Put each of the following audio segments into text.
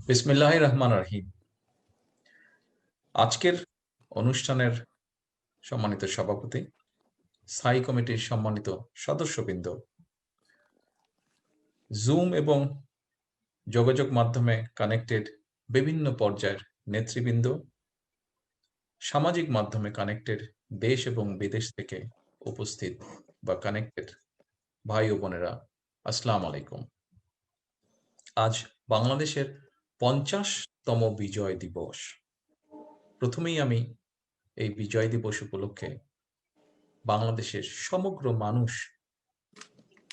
বিসমিল্লাহির রহমানির রহিম। আজকের অনুষ্ঠানের সম্মানিত সভাপতি, স্থায়ী কমিটির সম্মানিত সদস্যবৃন্দ, জুম এবং যোগাযোগ মাধ্যমে কানেক্টেড বিভিন্ন পর্যায়ের নেতৃবৃন্দ, সামাজিক মাধ্যমে কানেক্টেড দেশ এবং বিদেশ থেকে উপস্থিত বা কানেক্টেড ভাই ও বোনেরা, আসসালামু আলাইকুম। আজ বাংলাদেশের 50তম বিজয় দিবস। প্রথমেই আমি এই বিজয় দিবস উপলক্ষে বাংলাদেশের সমগ্র মানুষ,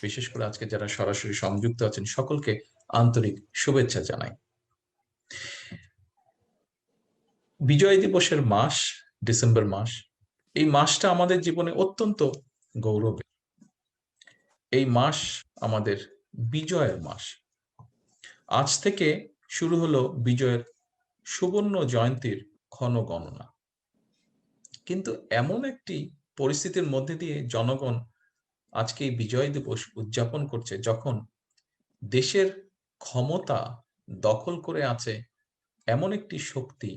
বিশেষ করে আজকে যারা সরাসরি সংযুক্ত আছেন, সকলকে আন্তরিক শুভেচ্ছা জানাই। বিজয় দিবসের মাস ডিসেম্বর মাস। এই মাসটা আমাদের জীবনে অত্যন্ত গৌরবের। এই মাস আমাদের বিজয়ের মাস। আজ থেকে শুরু হলো বিজয়ের সুবর্ণ জয়ন্তীর ক্ষণ গণনা। কিন্তু এমন একটি পরিস্থিতির মধ্যে দিয়ে জনগণ আজকে এই বিজয় দিবস উদযাপন করছে, যখন দেশের ক্ষমতা দখল করে আছে এমন একটি শক্তি,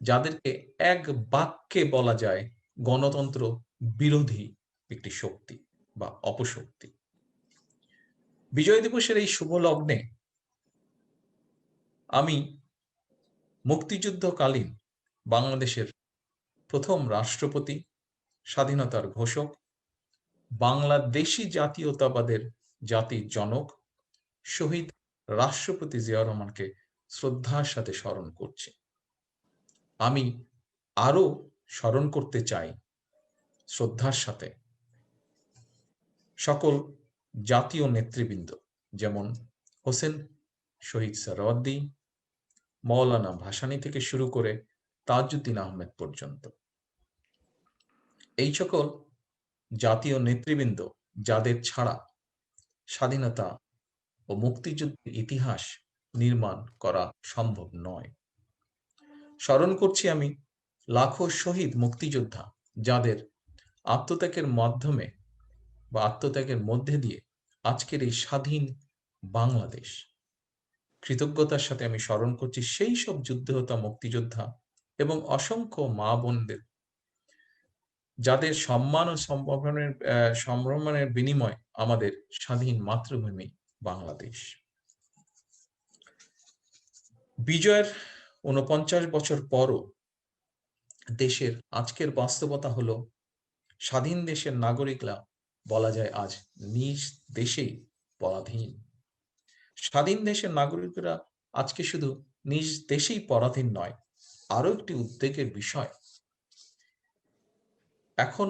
যাদেরকে এক বাক্যে বলা যায় গণতন্ত্র বিরোধী একটি শক্তি বা অপশক্তি। বিজয় দিবসের এই শুভ লগ্নে আমি মুক্তিযুদ্ধকালীন বাংলাদেশের প্রথম রাষ্ট্রপতি, স্বাধীনতার ঘোষক, বাংলাদেশি জাতীয়তাবাদের জাতির জনক শহীদ রাষ্ট্রপতি জিয়াউর রহমানকে শ্রদ্ধার সাথে স্মরণ করছি। আমি আরো স্মরণ করতে চাই শ্রদ্ধার সাথে সকল জাতীয় নেতৃবৃন্দ, যেমন হোসেন শহীদ সোহরাওয়ার্দী, মৌলানা ভাসানী থেকে শুরু করে তাজউদ্দিন আহমেদ পর্যন্ত। এই সকল জাতীয় নেতৃবৃন্দ যাদের ছাড়া স্বাধীনতা ও মুক্তিযুদ্ধের ইতিহাস নির্মাণ করা সম্ভব নয়। স্মরণ করছি আমি লাখো শহীদ মুক্তিযোদ্ধা, যাদের আত্মত্যাগের মাধ্যমে বা আত্মত্যাগের মধ্যে দিয়ে আজকের এই স্বাধীন বাংলাদেশ। কৃতজ্ঞতার সাথে আমি স্মরণ করছি সেই সব যুদ্ধযোদ্ধা, মুক্তিযোদ্ধা এবং অসংখ্য মা বোনদের, যাদের সম্মান ও সম্মানের বিনিময় আমাদের স্বাধীন মাতৃভূমি বাংলাদেশ। বিজয়ের ৪৯ বছর পরও দেশের আজকের বাস্তবতা হলো, স্বাধীন দেশের নাগরিকরা বলা যায় আজ নিজ দেশেই পরাধীন। স্বাধীন দেশের নাগরিকরা আজকে শুধু নিজ দেশেই পরাধীন নয়, আরো একটি উদ্বেগের বিষয়, এখন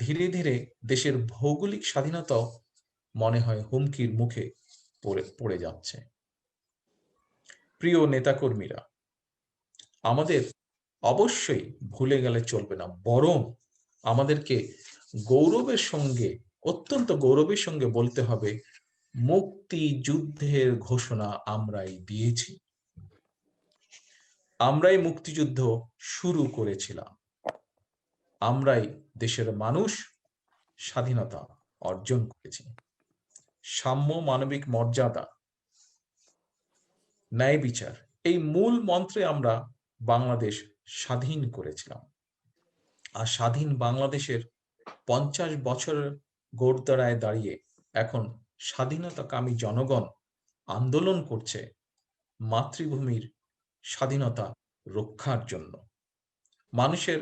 ধীরে ধীরে দেশের ভৌগোলিক স্বাধীনতাও মনে হয় হুমকির মুখে পড়ে যাচ্ছে। প্রিয় নেতাকর্মীরা, আমাদের অবশ্যই ভুলে গেলে চলবে না, বরং আমাদেরকে গৌরবের সঙ্গে, অত্যন্ত গৌরবের সঙ্গে বলতে হবে, মুক্তিযুদ্ধের ঘোষণা আমরাই দিয়েছি, আমরাই মুক্তিযুদ্ধ শুরু করেছিলাম, আমরাই দেশের মানুষ স্বাধীনতা অর্জন করেছি। সাম্য, মানবিক মর্যাদা, ন্যায় বিচার, এই মূল মন্ত্রে আমরা বাংলাদেশ স্বাধীন করেছিলাম। আর স্বাধীন বাংলাদেশের 50 বছরের গোড়তরায় দাঁড়িয়ে এখন স্বাধীনতাকামী জনগণ আন্দোলন করছে মাতৃভূমির স্বাধীনতা রক্ষার জন্য, মানুষের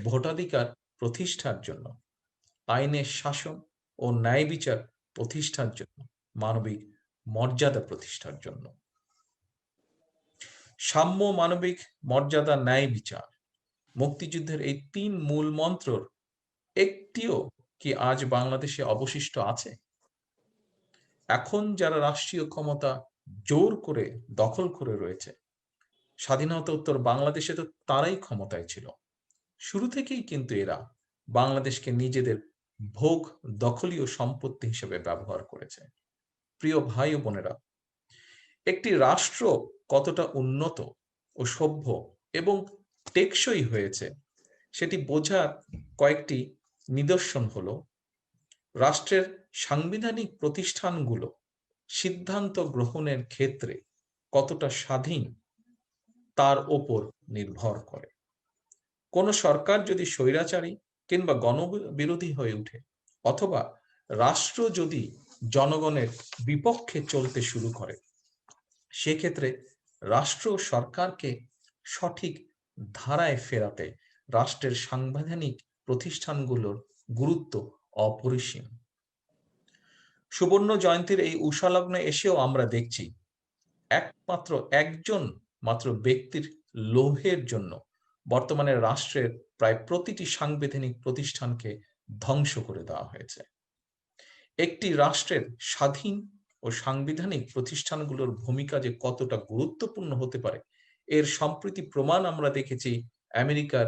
ভোটাধিকার প্রতিষ্ঠার জন্য, আইনের শাসন ও ন্যায় বিচার প্রতিষ্ঠার জন্য, মানবিক মর্যাদা প্রতিষ্ঠার জন্য। সাম্য, মানবিক মর্যাদা, ন্যায় বিচার, মুক্তিযুদ্ধের এই 3 মূল মন্ত্রর একটিও কি আজ বাংলাদেশে অবশিষ্ট আছে? এখন যারা রাষ্ট্রীয় ক্ষমতা জোর করে দখল করে রয়েছে, স্বাধীনতোত্তর বাংলাদেশে তো তারাই ক্ষমতায় ছিল। শুরু থেকেই কিন্তু এরা বাংলাদেশকে নিজেদের ভোগ দখলীয় সম্পত্তি হিসেবে ব্যবহার করেছে। প্রিয় ভাই ও বোনেরা, একটি রাষ্ট্র কতটা উন্নত ও সভ্য এবং টেকসই হয়েছে সেটি বোঝার কয়েকটি নিদর্শন হলো, রাষ্ট্রের সাংবিধানিক প্রতিষ্ঠানগুলো সিদ্ধান্ত গ্রহণের ক্ষেত্রে কতটা স্বাধীন তার ওপর নির্ভর করে। কোন সরকার যদি স্বৈরাচারী কিংবা গণবিরোধী হয়ে ওঠে, অথবা রাষ্ট্র যদি জনগণের বিপক্ষে চলতে শুরু করে, সেক্ষেত্রে রাষ্ট্র সরকারকে সঠিক ধারায় ফেরাতে রাষ্ট্রের সাংবিধানিক প্রতিষ্ঠানগুলোর গুরুত্ব অপরিসীম। সুবর্ণ জয়ন্তীর এই উষালগ্নে এসেও আমরা দেখছি একমাত্র একজন ব্যক্তির লোভের জন্য বর্তমানে রাষ্ট্রের প্রায় প্রতিটি সাংবিধানিক প্রতিষ্ঠানকে ধ্বংস করে দেওয়া হয়েছে। একটি রাষ্ট্রের স্বাধীন ও সাংবিধানিক প্রতিষ্ঠানগুলোর ভূমিকা যে কতটা গুরুত্বপূর্ণ হতে পারে এর সম্প্রতি প্রমাণ আমরা দেখেছি আমেরিকার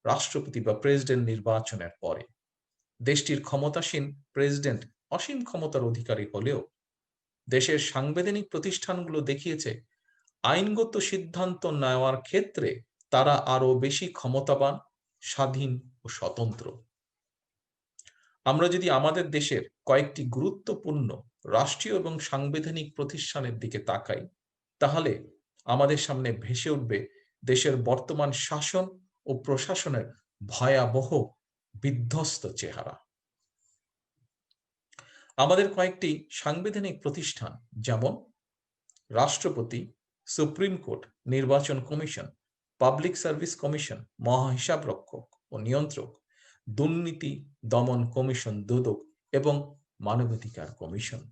রাষ্ট্রপতি বা প্রেসিডেন্ট নির্বাচনের পরে। দেশটির ক্ষমতাসীন প্রেসিডেন্ট অসীম ক্ষমতার অধিকারী হলেও দেশের সাংবিধানিক প্রতিষ্ঠানগুলো দেখিয়েছে আইনগত সিদ্ধান্ত নেওয়ার ক্ষেত্রে তারা আরো বেশি ক্ষমতাবান, স্বাধীন ও স্বতন্ত্র। আমরা যদি আমাদের দেশের কয়েকটি গুরুত্বপূর্ণ রাষ্ট্রীয় এবং সাংবিধানিক প্রতিষ্ঠানের দিকে তাকাই, তাহলে আমাদের সামনে ভেসে উঠবে দেশের বর্তমান শাসন ও প্রশাসনের ভয়াবহ বিধ্বস্ত চেহারা। আমাদের কয়েকটি সাংবিধানিক প্রতিষ্ঠান যেমন রাষ্ট্রপতি, সুপ্রিম কোর্ট, নির্বাচন কমিশন, পাবলিক সার্ভিস কমিশন, মহাহিসাবরক্ষক ও নিয়ন্ত্রক, দুর্নীতি দমন কমিশন দুদক এবং মানবাধিকার কমিশন।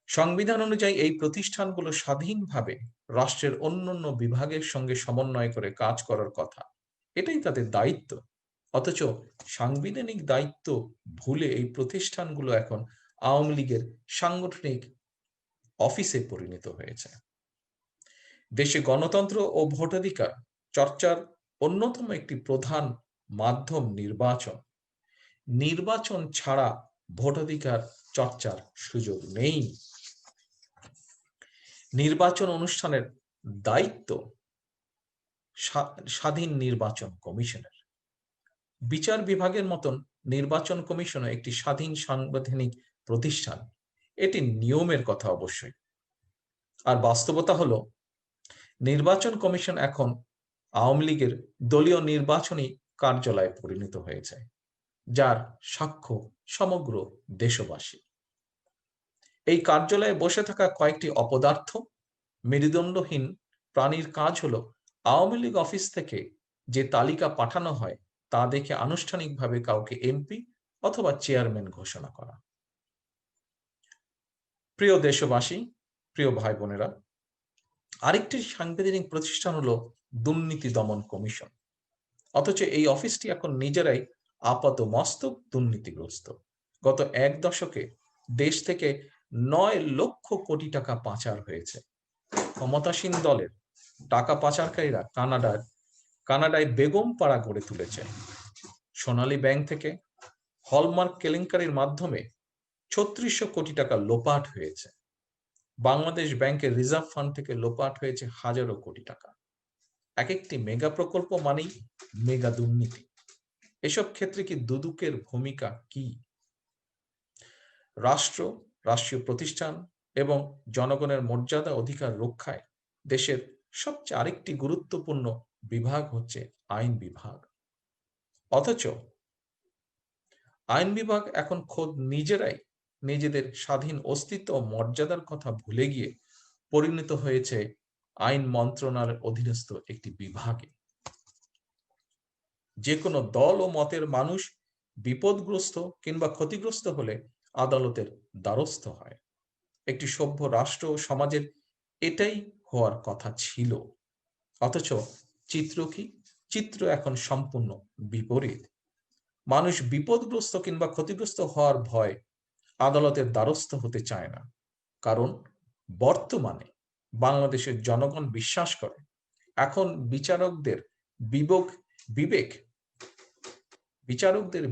সংবিধান অনুযায়ী এই প্রতিষ্ঠানগুলো স্বাধীনভাবে রাষ্ট্রের অন্যান্য বিভাগের সঙ্গে সমন্বয় করে কাজ করার কথা, এটাই তাদের দায়িত্ব। অথচ সাংবিধানিক দায়িত্ব ভুলে এই প্রতিষ্ঠানগুলো এখন আওয়ামী লীগের সাংগঠনিক অফিসে পরিণত হয়েছে। দেশে গণতন্ত্র ও ভোটাধিকার চর্চার অন্যতম একটি প্রধান মাধ্যম নির্বাচন। নির্বাচন ছাড়া ভোটাধিকার চর্চার সুযোগ নেই। নির্বাচন অনুষ্ঠানের দায়িত্ব স্বাধীন নির্বাচন কমিশনের। বিচার বিভাগের মতন নির্বাচন কমিশনও একটি স্বাধীন সাংবিধানিক প্রতিষ্ঠান। এটি নিয়মের কথা অবশ্যই। আর বাস্তবতা হলো নির্বাচন কমিশন এখন আওয়ামী লীগের দলীয় নির্বাচনী কার্যালয়ে পরিণত হয়েছে, যার সাক্ষ্য সমগ্র দেশবাসী। এই কার্যালয়ে বসে থাকা কয়েকটি অপদার্থ মেরুদণ্ডহীন প্রাণীর কাজ হলো আওয়ামী লীগ অফিস থেকে যে তালিকা পাঠানো হয় তা দেখে আনুষ্ঠানিকভাবে কাউকে এমপি অথবা চেয়ারম্যান ঘোষণা করা। প্রিয় দেশবাসী, প্রিয় ভাই বোনেরা, আরেকটি সাংবিধানিক প্রতিষ্ঠান হলো দুর্নীতি দমন কমিশন। অথচ এই অফিসটি এখন নিজেরাই আপাত মস্তক দুর্নীতিগ্রস্ত। গত এক দশকে দেশ থেকে 9 লক্ষ কোটি টাকা পাচার হয়েছে। ক্ষমতাসীন দলের টাকা পাচারকারীরা কানাডায় বেগম পাড়া গড়ে তুলেছে। সোনালী ব্যাংক থেকে হলমার্ক কেলেঙ্কারির মাধ্যমে 3600 কোটি টাকা লোপাট হয়েছে। বাংলাদেশ ব্যাংকের রিজার্ভ ফান্ড থেকে লোপাট হয়েছে হাজারো কোটি টাকা। এক একটি মেগা প্রকল্প মানেই মেগা দুর্নীতি। এসব ক্ষেত্রে কি দুদকের ভূমিকা কি? রাষ্ট্রীয় প্রতিষ্ঠান এবং জনগণের মর্যাদা অধিকার রক্ষায় দেশের সবচেয়ে আরেকটি গুরুত্বপূর্ণ বিভাগ হচ্ছে আইন বিভাগ। অথচ আইন বিভাগ এখন খোদ নিজেরাই নিজেদের স্বাধীন অস্তিত্ব ও মর্যাদার কথা ভুলে গিয়ে পরিণত হয়েছে আইন মন্ত্রণালয়ের অধীনস্থ একটি বিভাগে। যে কোনো দল ও মতের মানুষ বিপদগ্রস্ত কিংবা ক্ষতিগ্রস্ত হলে আদালতের দ্বারস্থ হয়। একটি সভ্য রাষ্ট্র ও সমাজের এটাই হওয়ার কথা ছিল। অথচ চিত্র এখন সম্পূর্ণ বিপরীত। মানুষ বিপদগ্রস্ত কিংবা ক্ষতিগ্রস্ত হওয়ার ভয় আদালতের দ্বারস্থ হতে চায় না। কারণ বর্তমানে বাংলাদেশের জনগণ বিশ্বাস করে এখন বিচারকদের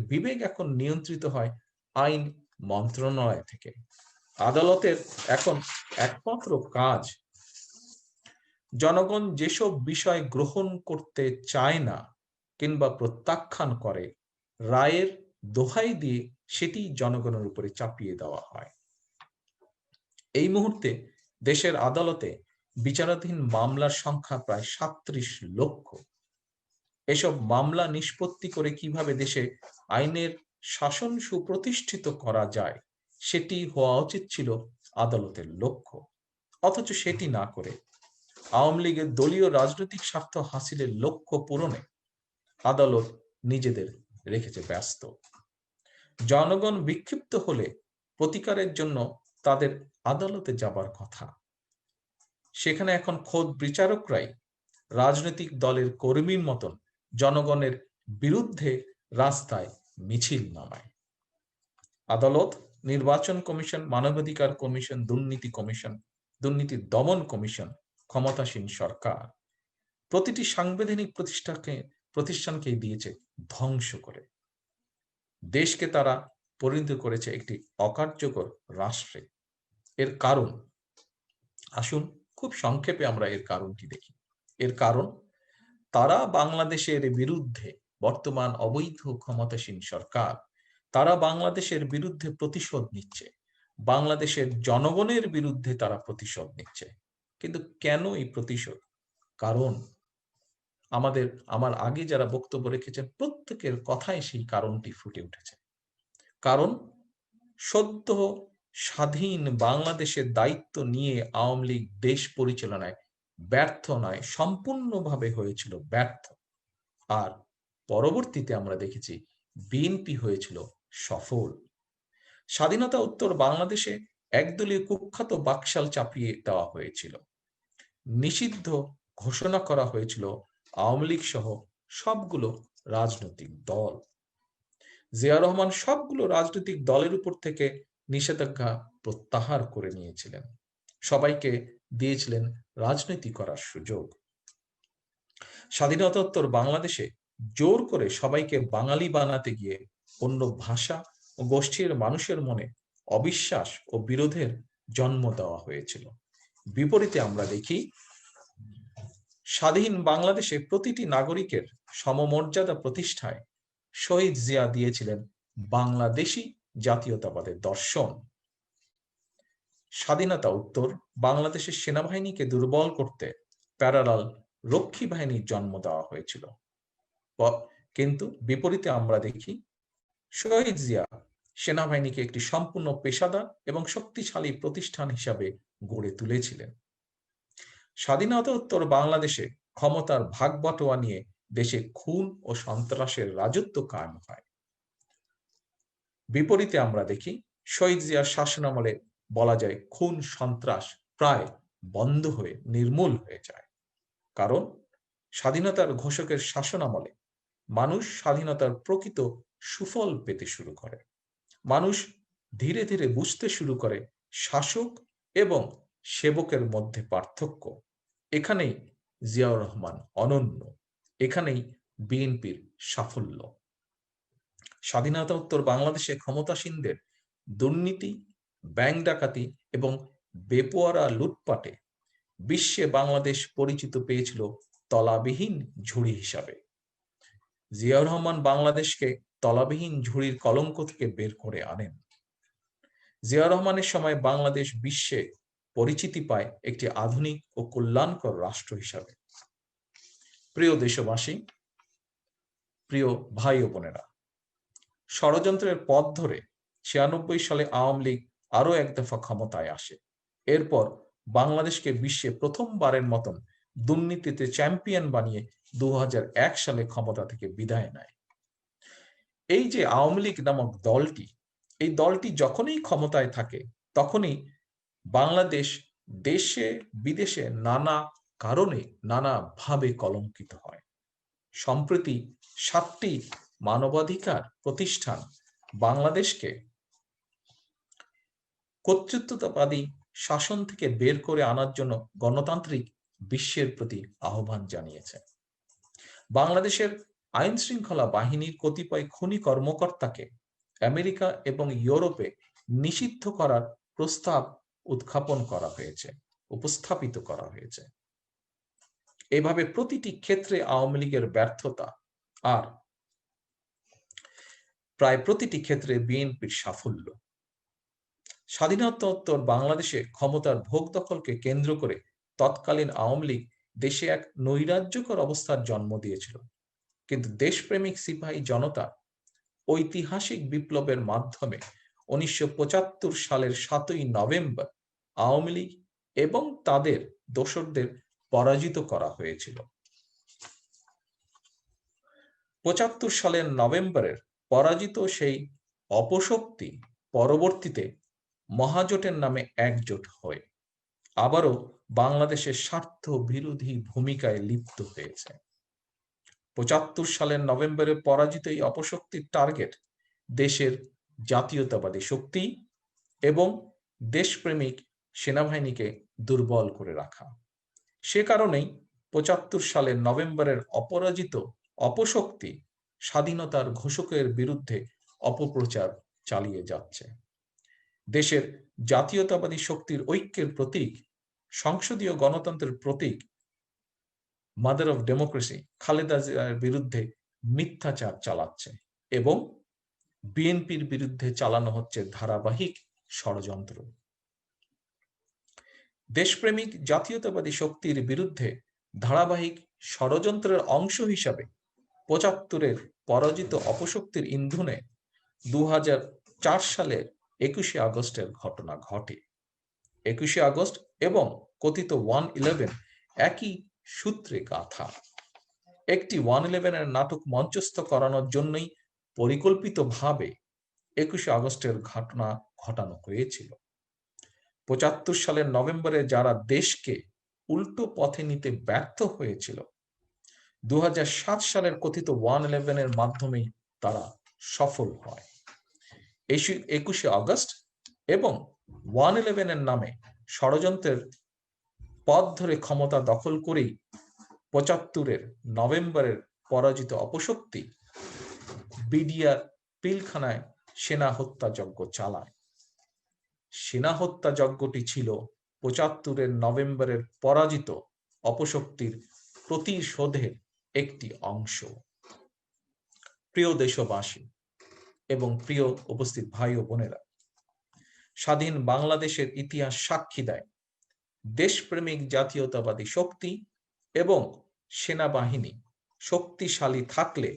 বিবেক এখন নিয়ন্ত্রিত হয় আইন মন্ত্রণালয় থেকে। আদালতের এখন একমাত্র কাজ জনগণ যেসব বিষয় গ্রহণ করতে চায় না কিংবা প্রত্যাখ্যান করে, রায়ের দোহাই দিয়ে সেটি জনগণের উপরে চাপিয়ে দেওয়া হয়। এই মুহূর্তে দেশের আদালতে বিচারাধীন মামলার সংখ্যা প্রায় ৩৭ লক্ষ। এসব মামলা নিষ্পত্তি করে কিভাবে দেশে আইনের শাসন সুপ্রতিষ্ঠিত করা যায় সেটি হওয়া উচিত ছিল আদালতের লক্ষ্য। অথচ সেটি না করে আওয়ামী লীগের দলীয় রাজনৈতিক স্বার্থ হাসিলের লক্ষ্য পূরণে আদালত নিজেদের রেখেছে ব্যস্ত। জনগণ বিক্ষিপ্ত হলে প্রতিকারের জন্য তাদের আদালতে যাবার কথা, সেখানে এখন খোদ বিচারকরাই রাজনৈতিক দলের কর্মীর মতন জনগণের বিরুদ্ধে রাস্তায় মিছিল নামায়। আদালত, নির্বাচন কমিশন, মানবাধিকার কমিশন, দুর্নীতি কমিশন, দুর্নীতি দমন কমিশন, ক্ষমতাসীন সরকার প্রতিটি সাংবিধানিক প্রতিষ্ঠানকে দিয়েছে ধ্বংস করে। দেশকে তারা পরিণত করেছে একটি অকার্যকর রাষ্ট্রে। এর কারণ, আসুন খুব সংক্ষেপে আমরা এর কারণটি দেখি। এর কারণ, তারা বাংলাদেশের বিরুদ্ধে, বর্তমান অবৈধ ক্ষমতাসীন সরকার, তারা বাংলাদেশের বিরুদ্ধে প্রতিশোধ নিচ্ছে, বাংলাদেশের জনগণের বিরুদ্ধে তারা প্রতিশোধ নিচ্ছে। কিন্তু কেন এই প্রতিশোধ? কারণ আমার আগে যারা বক্তব্য রেখেছেন প্রত্যেকের কথায় সেই কারণটি ফুটে উঠেছে। কারণ সদ্য স্বাধীন বাংলাদেশের দায়িত্ব নিয়ে আওয়ামী লীগ দেশ পরিচালনায় ব্যর্থ নয়, সম্পূর্ণভাবে হয়েছিল ব্যর্থ। আর পরবর্তীতে আমরা দেখেছি বিএনপি হয়েছিল সফল। স্বাধীনতা উত্তর বাংলাদেশে একদলীয় কুখ্যাত বাকশাল চাপিয়ে দেওয়া হয়েছিল। নিষিদ্ধ ঘোষণা করা হয়েছিল আওয়ামী লীগ সহ সবগুলো রাজনৈতিক দল। জিয়া রহমান সবগুলো রাজনৈতিক দলের উপর থেকে নিষেধাজ্ঞা প্রত্যাহার করে নিয়েছিলেন, সবাইকে দিয়েছিলেন রাজনীতি করার সুযোগ। স্বাধীনতোত্তর বাংলাদেশে জোর করে সবাইকে বাঙালি বানাতে গিয়ে অন্য ভাষা ও গোষ্ঠীর মানুষের মনে অবিশ্বাস ও বিরোধের জন্ম দেওয়া হয়েছিল। বিপরীতে আমরা দেখি স্বাধীন বাংলাদেশে প্রতিটি নাগরিকের সমমর্যাদা প্রতিষ্ঠায় শহীদ জিয়া দিয়েছিলেন বাংলাদেশী জাতীয়তাবাদের দর্শন। স্বাধীনতা উত্তর বাংলাদেশের সেনাবাহিনীকে দুর্বল করতে প্যারালাল রক্ষী বাহিনীর জন্ম দেওয়া হয়েছিল। কিন্তু বিপরীতে আমরা দেখি শহীদ জিয়া সেনাবাহিনীকে একটি সম্পূর্ণ পেশাদার এবং শক্তিশালী প্রতিষ্ঠান হিসাবে গড়ে তুলেছিলেন। স্বাধীনতা উত্তর বাংলাদেশে ক্ষমতার ভাগ বাটোয়া নিয়ে দেশে খুন ও সন্ত্রাসের রাজত্ব কায়েম হয়। বিপরীতে আমরা দেখি শহীদ জিয়ার শাসনামলে বলা যায় খুন সন্ত্রাস প্রায় বন্ধ হয়ে নির্মূল হয়ে যায়। কারণ স্বাধীনতার ঘোষকের শাসনামলে মানুষ স্বাধীনতার প্রকৃত সুফল পেতে শুরু করে। মানুষ ধীরে ধীরে বুঝতে শুরু করে শাসক এবং সেবকের মধ্যে পার্থক্য। এখানেই জিয়াউর রহমান অনন্য, এখানেই বিএনপির সাফল্য। স্বাধীনতা উত্তর বাংলাদেশে ক্ষমতাসীনদের দুর্নীতি, ব্যাংক ডাকাতি এবং বেপরোয়া লুটপাটে বিশ্বে বাংলাদেশ পরিচিত পেয়েছিল তলাবিহীন ঝুড়ি হিসাবে। জিয়াউর রহমান বাংলাদেশকে তলাবিহীন ঝুড়ির কলঙ্ক থেকে বের করে আনেন। জিয়াউর রহমানের সময় বাংলাদেশ বিশ্বে পরিচিতি পায় একটি আধুনিক ও কল্যাণকর রাষ্ট্র হিসাবে। প্রিয় দেশবাসী, প্রিয় ভাই ও বোনেরা, ষড়যন্ত্রের পথ ধরে 96 সালে আওয়ামী লীগ আরো এক দফা ক্ষমতায় আসে। এরপর বাংলাদেশকে বিশ্বে প্রথমবারের মতন দুর্নীতিতে চ্যাম্পিয়ন বানিয়ে 2001 সালে ক্ষমতা থেকে বিদায় নেয়। এই যে আওয়ামী লীগ নামক দলটি, এই দলটি যখনই ক্ষমতায় থাকে তখনই বাংলাদেশ দেশে বিদেশে নানা কারণে নানাভাবে কলঙ্কিত হয়। সম্প্রতি 7টি মানবাধিকার প্রতিষ্ঠান বাংলাদেশকে কর্তৃত্ববাদী শাসন থেকে বের করে আনার জন্য গণতান্ত্রিক বিশ্বের প্রতি আহ্বান জানিয়েছে। বাংলাদেশের আইন শৃঙ্খলা বাহিনীর কতিপয় খুনি কর্মকর্তাকে আমেরিকা এবং ইউরোপে নিষিদ্ধ করার প্রস্তাব উপস্থাপিত করা হয়েছে। এভাবে প্রতিটি ক্ষেত্রে আওয়ামী লীগের ব্যর্থতা আর প্রায় প্রতিটি ক্ষেত্রে বিএনপির সাফল্য। স্বাধীনতোত্তর বাংলাদেশে ক্ষমতার ভোগ দখলকে কেন্দ্র করে তৎকালীন আওয়ামী লীগ দেশে এক নৈরাজ্যকর অবস্থার জন্ম দিয়েছিল, কিন্তু দেশপ্রেমিক সিপাহী জনতা ঐতিহাসিক বিপ্লবের মাধ্যমে 1975 সালের 7ই নভেম্বর আওয়ামী লীগ এবং তাদের দোসরদের পরাজিত করা হয়েছিল। 75 সালের নভেম্বরের পরাজিত সেই অপশক্তি পরবর্তীতে মহাজোটের নামে একজোট হয়ে আবারও বাংলাদেশের স্বার্থ বিরোধী ভূমিকায় লিপ্ত হয়েছে। 75 সালের নভেম্বরে পরাজিত এই অপশক্তির টার্গেট দেশের জাতীয়তাবাদী শক্তি এবং দেশপ্রেমিক সেনাবাহিনীকে দুর্বল করে রাখা। সে কারণেই 75 সালের নভেম্বরের অপরাজিত অপশক্তি স্বাধীনতার ঘোষকের বিরুদ্ধে অপপ্রচার চালিয়ে যাচ্ছে। দেশের জাতীয়তাবাদী শক্তির ঐক্যের প্রতীক, সংসদীয় গণতন্ত্রের প্রতীক মাদার অফ ডেমোক্রেসি খালেদা জিয়ার বিরুদ্ধে মিথ্যাচার চালাচ্ছে এবং বিএনপির বিরুদ্ধে চালানো হচ্ছে ধারাবাহিক ষড়যন্ত্র। দেশপ্রেমিক জাতীয়তাবাদী শক্তির বিরুদ্ধে ধারাবাহিক ষড়যন্ত্রের অংশ হিসাবে 75-এর পরাজিত অপশক্তির ইন্ধনে 2004 সালের 21শে আগস্টের ঘটনা ঘটে। 21শে আগস্ট এবং কথিত 111 একই সূত্রে গাঁথা। একটি 111-এর নাটক মঞ্চস্থ করানোর জন্যই পরিকল্পিতভাবে 21শে আগস্টের ঘটনা ঘটানো হয়েছিল। 75 সালের নভেম্বরে যারা দেশকে উল্টো পথে নিতে ব্যর্থ হয়েছিল, 2007 সালের কথিত 111-এর মাধ্যমেই তারা সফল হয়। 21শে আগস্ট এবং 111-এর নামে ষড়যন্ত্রের পথ ধরে ক্ষমতা দখল করেই 75-এর নভেম্বরের পরাজিত অপশক্তি বিডিআর পিলখানায় সেনা হত্যাযজ্ঞ চালায়। সেনা হত্যাযজ্ঞটি ছিল 75-এর নভেম্বরের পরাজিত অপশক্তির প্রতিশোধের একটি অংশ। প্রিয় দেশবাসী এবং প্রিয় উপস্থিত ভাই ও বোনেরা, স্বাধীন বাংলাদেশের ইতিহাস সাক্ষী দেয় দেশপ্রেমিক জাতীয়তাবাদী শক্তি এবং সেনাবাহিনী শক্তিশালী থাকলে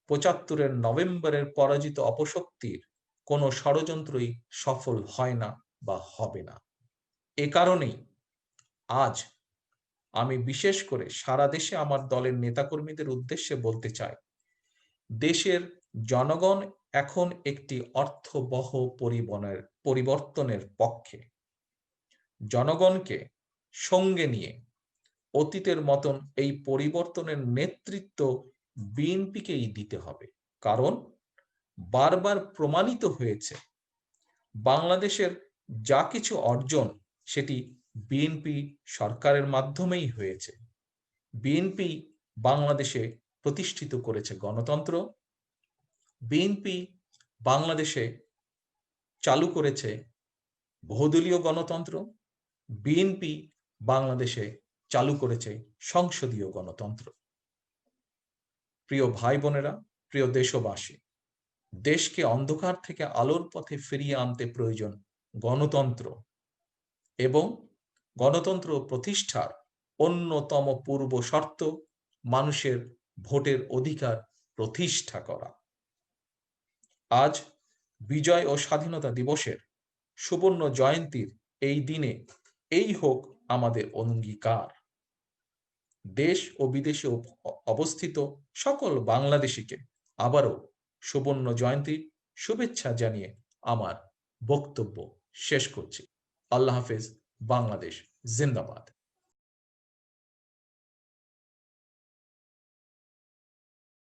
75-এর নভেম্বরের পরাজিত অপশক্তির কোনো ষড়যন্ত্রই সফল হয় না বা হবে না। এ কারণেই আজ আমি বিশেষ করে সারা দেশে আমার দলের নেতাকর্মীদের উদ্দেশ্যে বলতে চাই, দেশের জনগণ এখন একটি অর্থবহ পরিবর্তনের পক্ষে। জনগণকে সঙ্গে নিয়ে অতীতের মতন এই পরিবর্তনের নেতৃত্ব বিএনপিকেই দিতে হবে, কারণ বারবার প্রমাণিত হয়েছে বাংলাদেশের যা কিছু অর্জন সেটি বিএনপি সরকারের মাধ্যমেই হয়েছে। বিএনপি বাংলাদেশে প্রতিষ্ঠিত করেছে গণতন্ত্র, বিএনপি বাংলাদেশে চালু করেছে বহুদলীয় গণতন্ত্র, বিএনপি বাংলাদেশে চালু করেছে সংসদীয় গণতন্ত্র। প্রিয় ভাই বোনেরা, প্রিয় দেশবাসী, দেশকে অন্ধকার থেকে আলোর পথে ফিরিয়ে আনতে প্রয়োজন গণতন্ত্র এবং গণতন্ত্র প্রতিষ্ঠার অন্যতম পূর্ব শর্ত মানুষের ভোটের অধিকার প্রতিষ্ঠা করা। আজ বিজয় ও স্বাধীনতা দিবসের সুবর্ণ জয়ন্তীর এই দিনে এই হোক আমাদের অঙ্গীকার। দেশ ও বিদেশে অবস্থিত সকল বাংলাদেশিকে আবারও সুবর্ণ জয়ন্তীর শুভেচ্ছা জানিয়ে আমার বক্তব্য শেষ করছি। আল্লাহ হাফেজ। বাংলাদেশ জিন্দাবাদ।